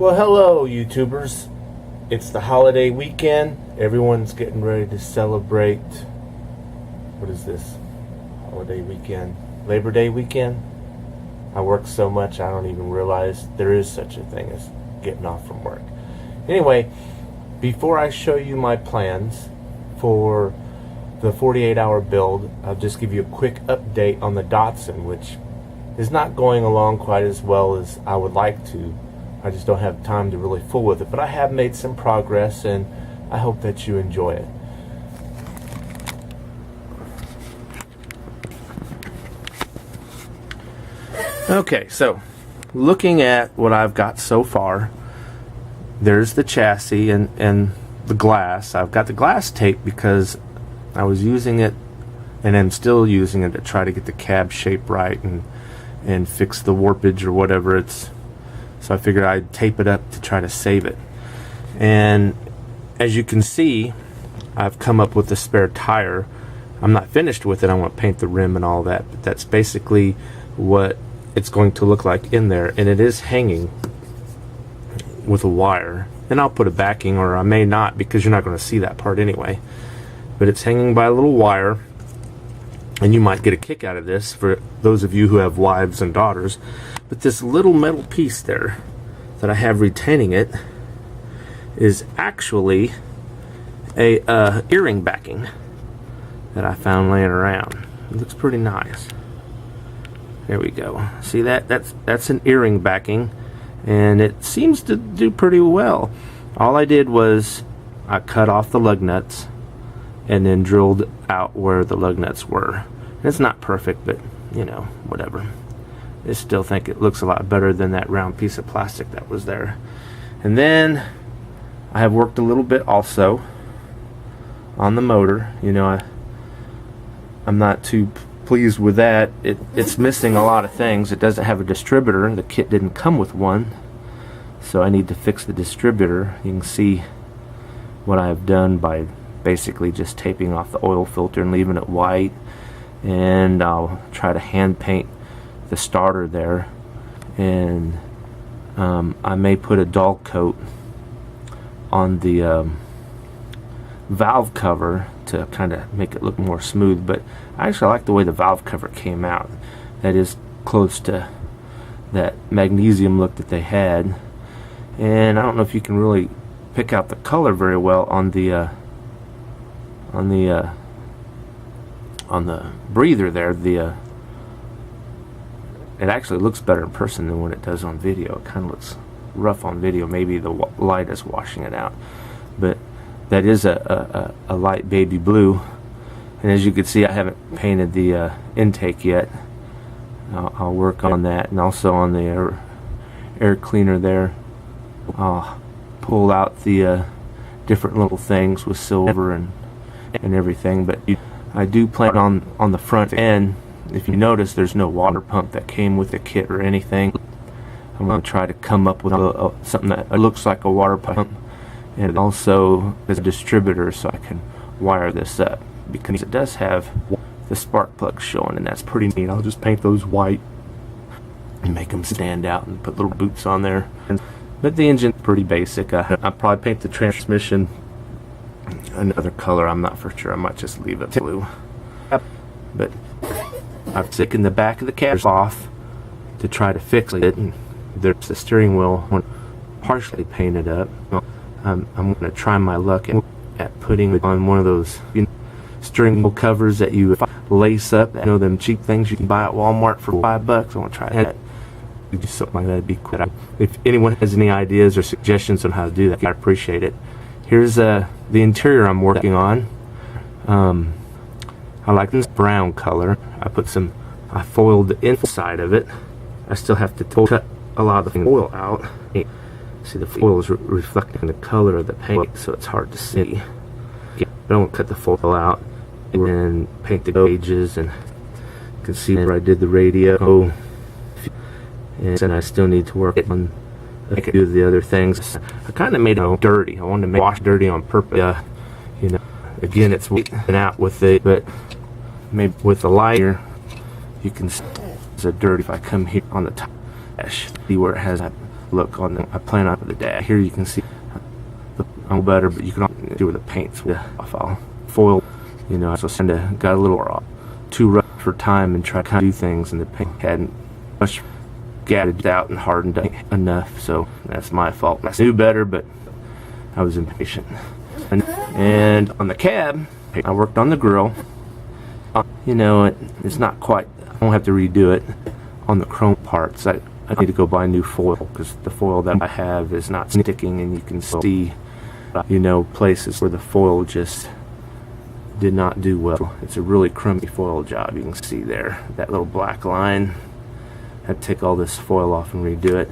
Well, hello YouTubers. It's the holiday weekend. Everyone's getting ready to celebrate. What is this? Holiday weekend? Labor Day weekend? I work so much I don't even realize there is such a thing as getting off from work. Anyway, before I show you my plans for the 48-hour build, I'll just give you a quick update on the Datsun, which is not going along quite as well as I would like to. I just don't have time to really fool with it, but I have made some progress and I hope that you enjoy it. Okay, so looking at what I've got so far, there's the chassis and the glass. I've got the glass tape because I was using it and I'm still using it to try to get the cab shape right and fix the warpage or whatever it's. So I figured I'd tape it up to try to save it. And as you can see, I've come up with a spare tire. I'm not finished with it. I want to paint the rim and all that, but that's basically what it's going to look like in there. And it is hanging with a wire. And I'll put a backing, or I may not, because you're not going to see that part anyway. But it's hanging by a little wire. And you might get a kick out of this for those of you who have wives and daughters. But this little metal piece there that I have retaining it is actually a earring backing that I found laying around. It looks pretty nice. There we go. See that? That's an earring backing, and it seems to do pretty well. All I did was I cut off the lug nuts and then drilled out where the lug nuts were. And it's not perfect, but you know, whatever. I still think it looks a lot better than that round piece of plastic that was there. And then I have worked a little bit also on the motor. You know, I'm not too pleased with that. It's missing a lot of things. It doesn't have a distributor. The kit didn't come with one, so I need to fix the distributor. You can see what I've done by basically just taping off the oil filter and leaving it white, and I'll try to hand paint the starter there, and I may put a dull coat on the valve cover to kind of make it look more smooth. But I actually like the way the valve cover came out. That is close to that magnesium look that they had, and I don't know if you can really pick out the color very well on the breather there. It actually looks better in person than when it does on video. It kind of looks rough on video. Maybe the light is washing it out. But that is a light baby blue. And as you can see, I haven't painted the intake yet. I'll work on that. And also on the air cleaner there, I'll pull out the different little things with silver and everything. But I do plan on the front end. If you notice, there's no water pump that came with the kit or anything. I'm going to try to come up with something that looks like a water pump, and also as a distributor, so I can wire this up, because it does have the spark plugs showing, and that's pretty neat. I'll just paint those white and make them stand out and put little boots on there. But the engine's pretty basic. I'll probably paint the transmission another color. I'm not for sure. I might just leave it blue. But I've taken the back of the cab off to try to fix it, and there's the steering wheel partially painted up. I'm going to try my luck at putting it on one of those steering wheel covers that you lace up. You know, them cheap things you can buy at Walmart for $5. I want to try that. Do something like that would be cool. If anyone has any ideas or suggestions on how to do that, I appreciate it. Here's the interior I'm working on. I like this brown color. I foiled the inside of it. I still have to cut a lot of the foil out. See, the foil is reflecting the color of the paint, so it's hard to see. But I won't cut the foil out and paint the gauges, and you can see where I did the radio. And then I still need to work on do the other things. I kind of made it dirty. I wanted to wash dirty on purpose. You know, again, it's weighting out with it, but maybe with the light here, you can see it's a dirt. If I come here on the top, see where it has that look on the, I plan on the dash. Here you can see a little better, but you can also do with the paints with the foil. You know, so kind of got a little too rough for time and try to kind of do things, and the paint hadn't much gathered out and hardened up enough. So that's my fault. I knew better, but I was impatient. And on the cab, I worked on the grill. You know, it's not quite, I won't have to redo it on the chrome parts. I need to go buy new foil because the foil that I have is not sticking, and you can see, you know, places where the foil just did not do well. It's a really crummy foil job. You can see there, that little black line. I had to take all this foil off and redo it.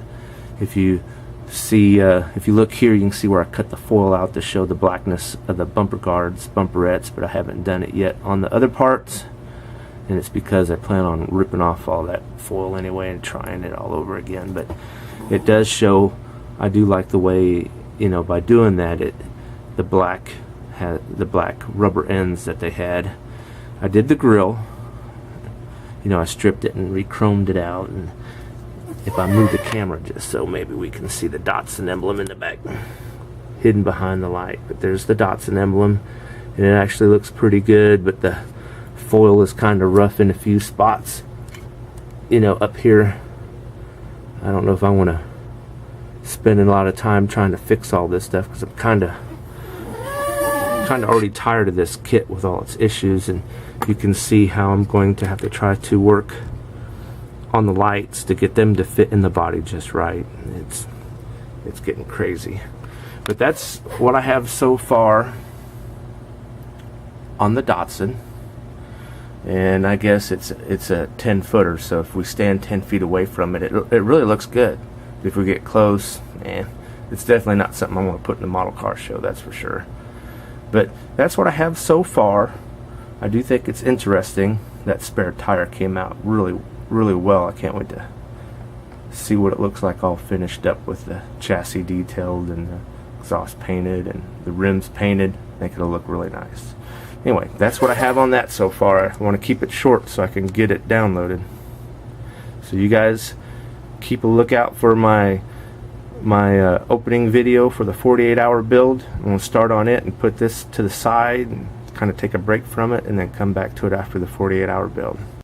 If you see, if you look here, you can see where I cut the foil out to show the blackness of the bumper guards, bumperettes, but I haven't done it yet on the other parts, and it's because I plan on ripping off all that foil anyway and trying it all over again. But it does show, I do like the way, you know, by doing that, the black rubber ends that they had. I did the grill, you know, I stripped it and re-chromed it out, and if I move the camera just so maybe we can see the Datsun emblem in the back hidden behind the light, but there's the Datsun emblem, and it actually looks pretty good, but the foil is kind of rough in a few spots, you know, up here. I don't know if I want to spend a lot of time trying to fix all this stuff because I'm kind of already tired of this kit with all its issues, and you can see how I'm going to have to try to work on the lights to get them to fit in the body just right. It's getting crazy, but that's what I have so far on the Datsun. And I guess it's a 10-footer, so if we stand 10 feet away from it, it really looks good. If we get close, it's definitely not something I want to put in a model car show, that's for sure. But that's what I have so far. I do think it's interesting. That spare tire came out really well. I can't wait to see what it looks like all finished up with the chassis detailed and the exhaust painted and the rims painted. I think it'll look really nice. Anyway, that's what I have on that so far. I want to keep it short so I can get it downloaded. So you guys keep a lookout for my opening video for the 48-hour build. I'm going to start on it and put this to the side and kind of take a break from it and then come back to it after the 48-hour build.